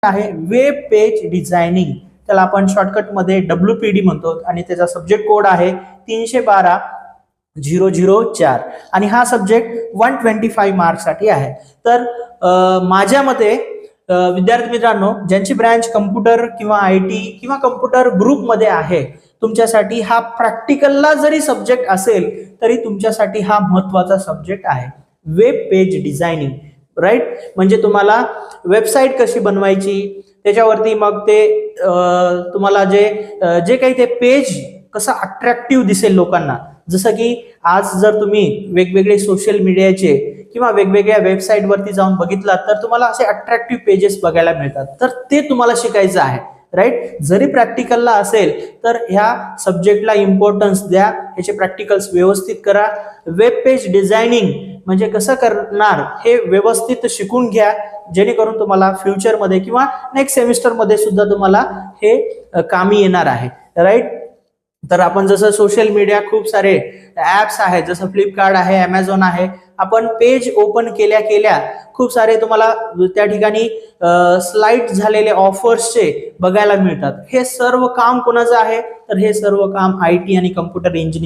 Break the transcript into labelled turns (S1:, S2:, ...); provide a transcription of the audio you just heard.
S1: आहे web page designing, त्याला आपण शॉर्टकट मध्ये WPD म्हणतो आणि त्याचा सब्जेक्ट कोड आहे 312-004 आणि हा सब्जेक्ट 125 मार्क्स साठी आहे. तर माझ्या मते विद्यार्थी मित्रांनो, ज्यांची ब्रँच कम्प्युटर किंवा IT किंवा कम्प्युटर ग्रुप मध्ये आहे, तुमच्यासाठी हा प्रॅक्टिकलला जरी सब्जेक्ट असेल तरी तुमच्यासाठी हा महत्वाचा सब्जेक्ट आहे वेब पेज डिझायनिंग. राईट, म्हणजे तुम्हाला वेबसाईट कशी बनवायची, त्याच्यावरती मग ते तुम्हाला जे काही ते पेज कसं अट्रॅक्टिव्ह दिसेल लोकांना. जसं की आज जर तुम्ही वेगवेगळे सोशल मीडियाचे किंवा वेगवेगळ्या वेबसाईट वरती जाऊन बघितलात तर तुम्हाला असे अट्रॅक्टिव्ह पेजेस बघायला मिळतात. तर ते तुम्हाला शिकायचं आहे. राईट, जरी प्रॅक्टिकलला असेल तर ह्या सब्जेक्टला इम्पॉर्टन्स द्या, ह्याचे प्रॅक्टिकल्स व्यवस्थित करा. वेब पेज डिझायनिंग म्हणजे कसं करणार हे व्यवस्थित शिकून घ्या, जेणेकरून तुम्हाला फ्युचरमध्ये किंवा नेक्स्ट सेमिस्टरमध्ये सुद्धा तुम्हाला हे कामी येणार आहे. राईट, तर आपण जसं सोशल मीडिया खूप सारे ऍप्स आहेत, जसं फ्लिपकार्ट आहे, अमेझॉन आहे, आपण पेज ओपन केल्या केल्या खूप सारे तुम्हाला त्या ठिकाणी स्लाइड झालेले ऑफर्सचे बघायला मिळतात. हे सर्व काम कोणाचं आहे, तर हे सर्व काम IT आणि कम्प्युटर इंजिनिअरिंग